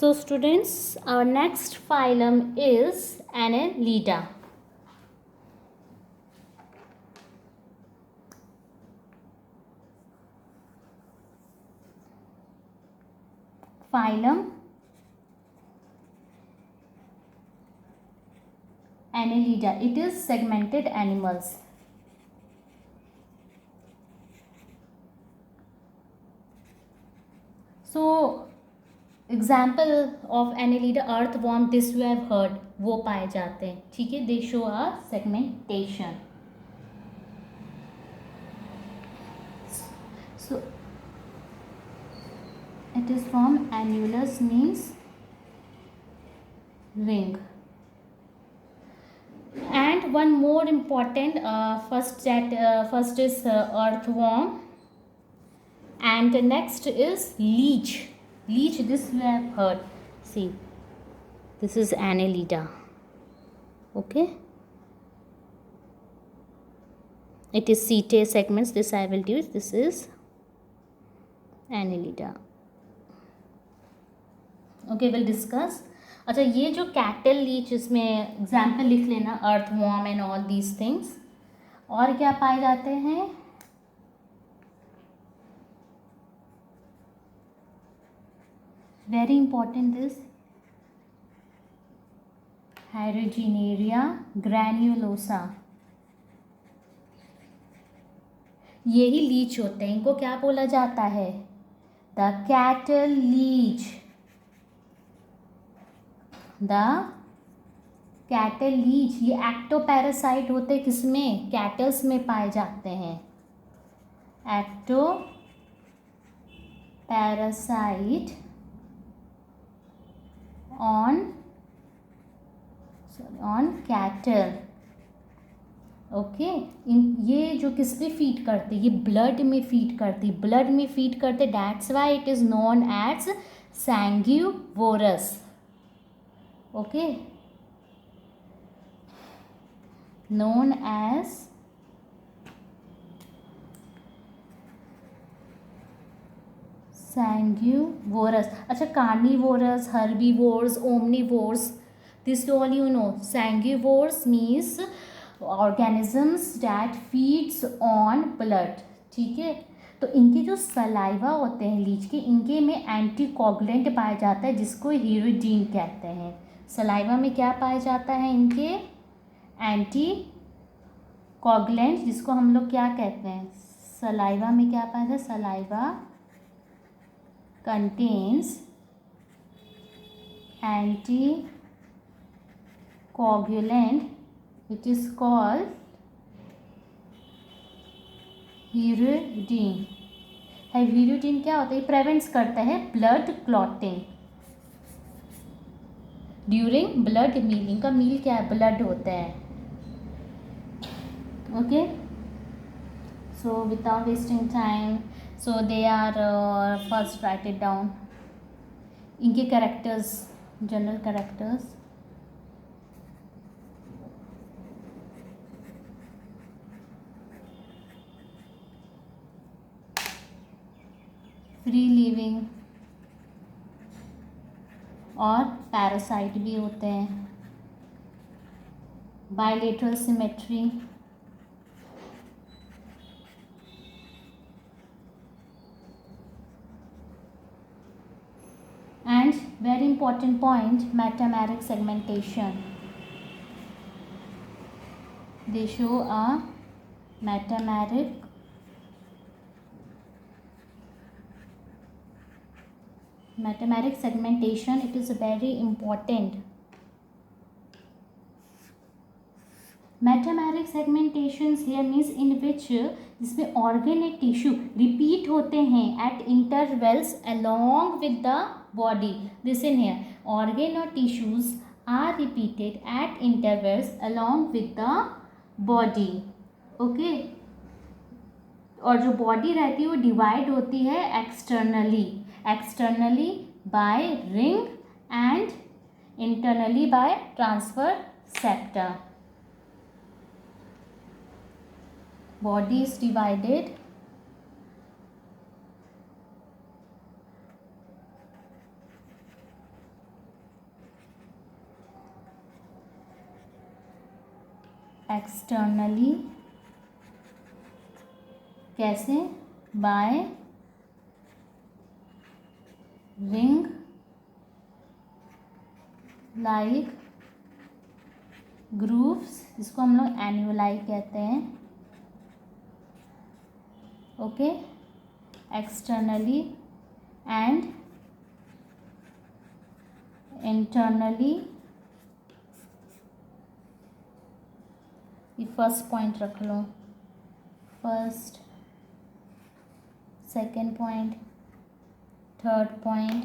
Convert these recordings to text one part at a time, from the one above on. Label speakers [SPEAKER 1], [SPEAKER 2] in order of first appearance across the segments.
[SPEAKER 1] So students, our next phylum is Annelida. Phylum Annelida. It is segmented animals. So example of Annelida earthworm this you have heard वो पाए जाते हैं. ठीक है, they show a segmentation. So it is from annulus means ring. And one more important first is earthworm, and the next is leech. Leech, this you have heard. See, this is Annelida. Okay, it is setae segments. This I will use. This is Annelida. Okay, we'll discuss. अच्छा, ये जो cattle Leach, इसमें example लिख लेना, earthworm and all these things. और क्या पाए जाते हैं? Very important this Hirudinaria granulosa. यही लीच होते हैं. इनको क्या बोला जाता है? The cattle leech. The cattle leech. ये एक्टोपैरासाइट होते किसमें? कैटल्स में पाए जाते हैं. Ectoparasite on cattle. ओके, ये जो किस पे फीड करते? ये ब्लड में फीड करती. ब्लड में फीड करते, that's why it is known as sanguivorous. Okay, known as sanguivorous. अच्छा, carnivorous, herbivores, omnivores, this all you know. Sanguivores means organisms that feeds on blood. ठीक है, तो इनके जो सलाइवा होते हैं लीच के, इनके में एंटीकोगुलेंट पाया जाता है जिसको हीरोडीन कहते हैं. सलाइवा में क्या पाया जाता है? इनके एंटीकोगुलेंट, जिसको हम लोग क्या कहते हैं? सलाइवा में क्या पाया जाता है? Saliva contains anticoagulant which is called hirudin. है हीरोडीन क्या होता है? प्रिवेंट्स करता है blood clotting during blood meal. इनका मील क्या है? ब्लड होता है. Okay, so without wasting time, so they are first write it down. इनके characters, general characters. Free living और पैरासाइट भी होते हैं. Bilateral symmetry. And very important point, metameric segmentation. They show a metameric segmentation. It is very important. Metameric segmentations here means in which जिसमें organ and tissue repeat होते हैं at intervals along with the body. Listen here, organ or tissues are repeated at intervals along with the body. Okay, और जो body रहती है वो divide होती है externally by ring and internally by transverse septa. Body is divided externally, कैसे? By ring like grooves, जिसको हम लोग एन्युलाई कहते हैं. Okay, externally and internally. ये फर्स्ट पॉइंट रख लो, first, second point, third point.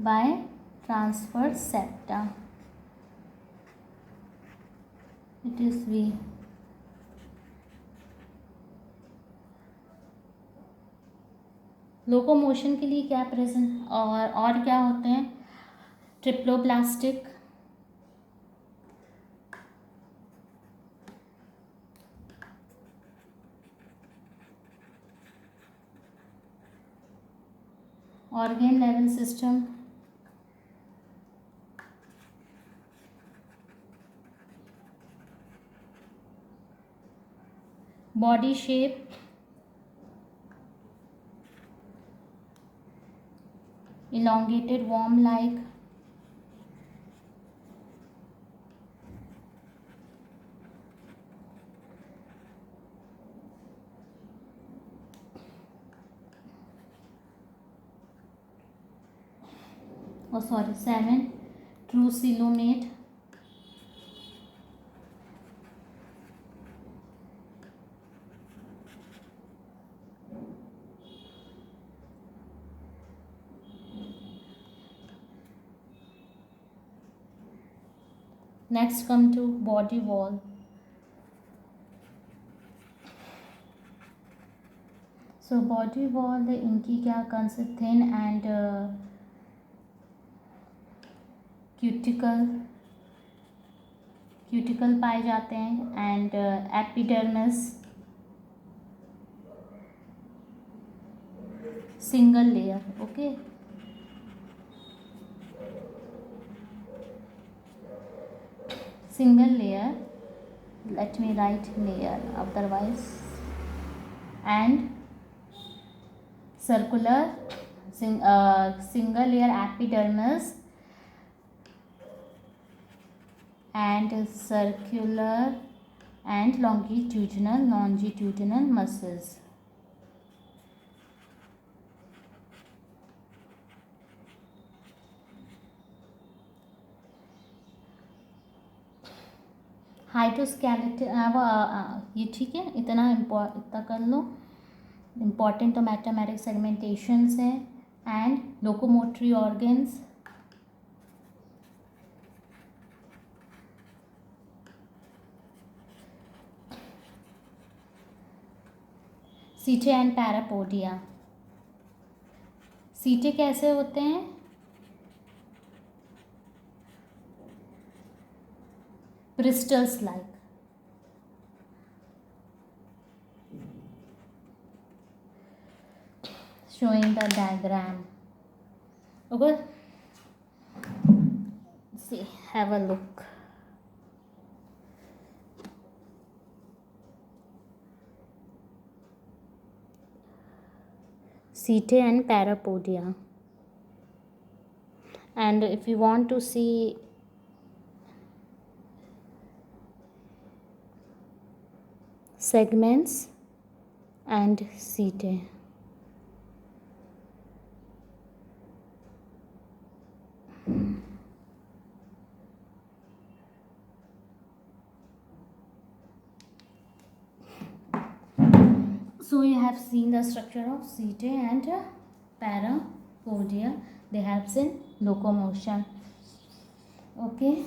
[SPEAKER 1] By transverse septa, it is वी. लोकोमोशन के लिए क्या प्रेजेंट और क्या होते हैं? Triploblastic, organ level system, body shape, elongated worm like, oh sorry, 7, true coelomate, next come to body wall. So body wall इनकी क्या कंसेप्ट, थिन एंड क्यूटिकल पाए जाते हैं and epidermis single layer. Okay, single layer, let me write layer otherwise, and circular single layer epidermis and circular and longitudinal muscles. Hydroskeleton, ये ठीक है, इतना कर लो. इम्पॉर्टेंट तो मेटामेरिक सेगमेंटेशंस है एंड लोकोमोटरी ऑर्गन्स, सीटे एंड पैरापोडिया. सीटे कैसे होते हैं? bristles like. Showing the diagram. Okay, see, have a look. Setae and parapodia. And if you want to see segments and setae. So you have seen the structure of setae and parapodia. They helps in locomotion. Okay,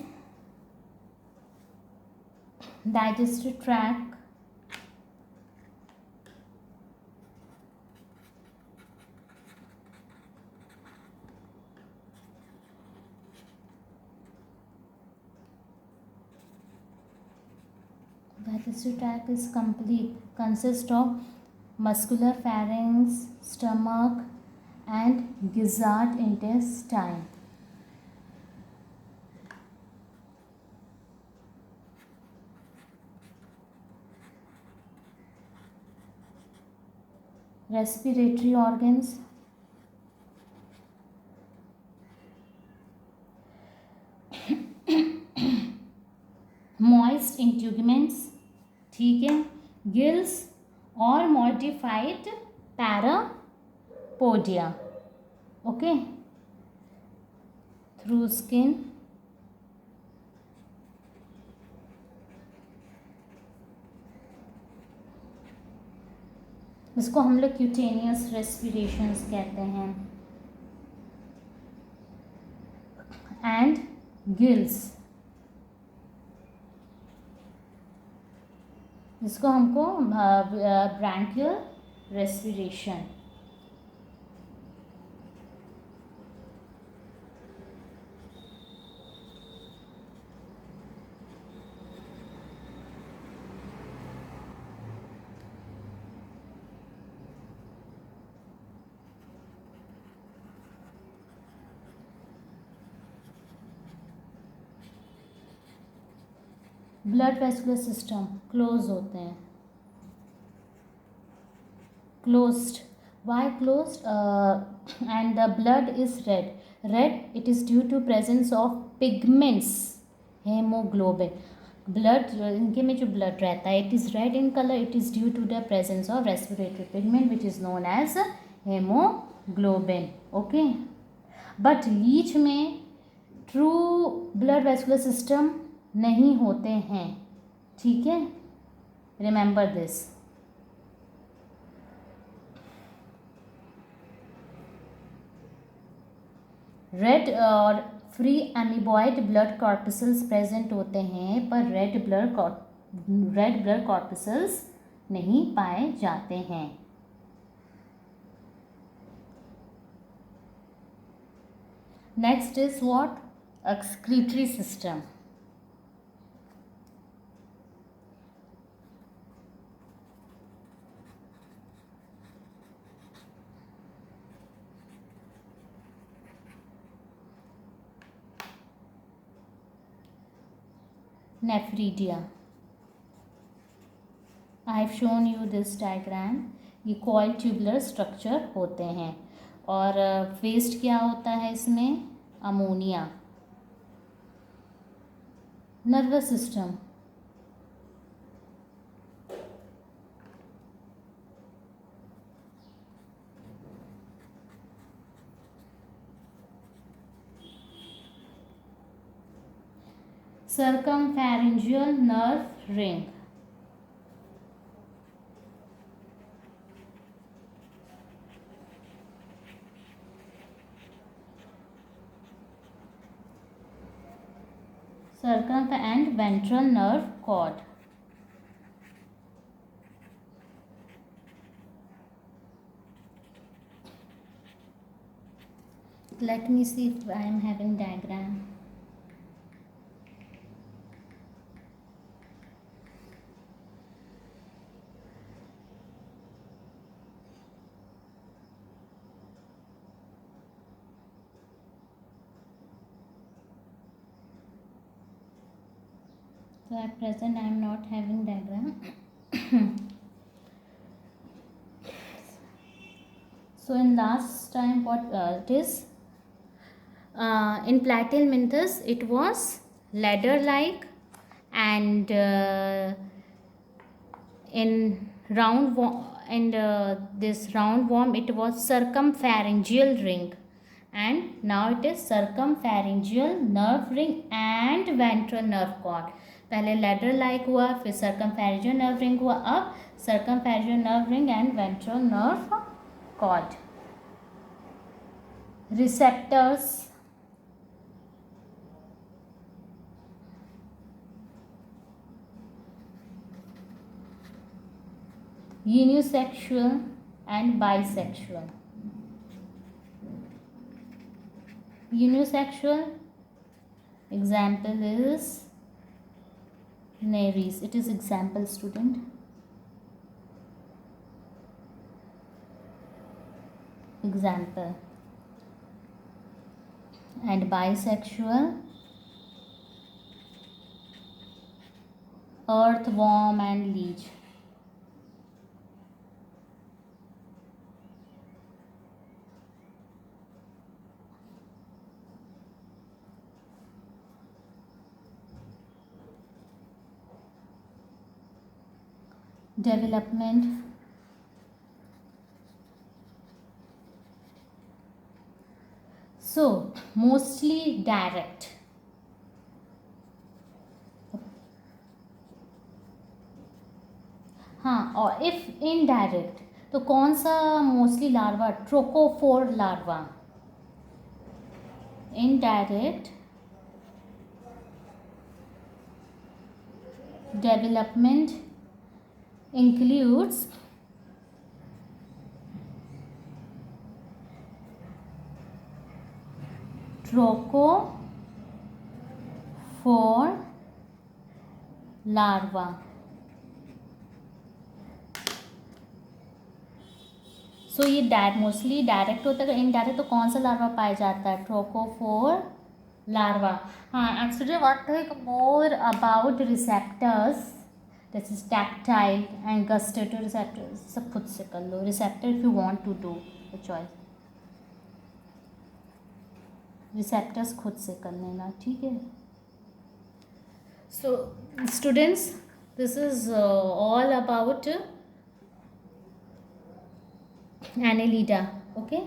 [SPEAKER 1] digestive tract, digestive tract is complete, consists of muscular pharynx, stomach and gizzard intestine. respiratory organs, moist integuments, ठीक है, gills और modified parapodia, okay, through skin, इसको हम लोग cutaneous रेस्पिरेशंस कहते हैं, and gills, इसको हमको branchial respiration, blood vascular system close होते हैं, closed, why closed, and the blood is red it is due to presence of pigments, hemoglobin, blood इनके में जो blood रहता है it is red in color, it is due to the presence of respiratory pigment which is known as hemoglobin, okay, but leech में true blood vascular system नहीं होते हैं, ठीक है, remember this. रेड और free amoeboid blood corpuscles present होते हैं, पर रेड ब्लड कॉर्पसल्स नहीं पाए जाते हैं. Next is what, excretory system. Nephridia, I have shown you this diagram. ये कॉइल ट्यूबुलर स्ट्रक्चर होते हैं और वेस्ट क्या होता है इसमें, ammonia. Nervous system, circumpharyngeal nerve ring. And ventral nerve cord. Let me see if I am having diagram. So at present I am not having diagram. So in last time what it is, in Platyhelminthes it was ladder like, and in this roundworm it was circumpharyngeal ring, and now it is circumpharyngeal nerve ring and ventral nerve cord. पहले ladder like हुआ, फिर circumpharyngeal nerve ring हुआ, अब circumpharyngeal nerve ring and ventral nerve cord. Receptors, unisexual and bisexual. Unisexual example is Nares. It is example, student. Example. And bisexual, earthworm and leech. development so mostly direct. हाँ, और if indirect तो कौन सा mostly larva? Trochophore larva. Indirect development includes trochophore larva. सो ये mostly direct होता है. Indirect तो कौन सा लार्वा पाया जाता है? Trochophore larva. हाँ, actually what think more about receptors. This is tactile and gustative receptors. सब खुद से कर लो. Receptor if you want to do the choice. Receptors खुद से कर लेना, ठीक है. So students, this is all about Annelida. Okay.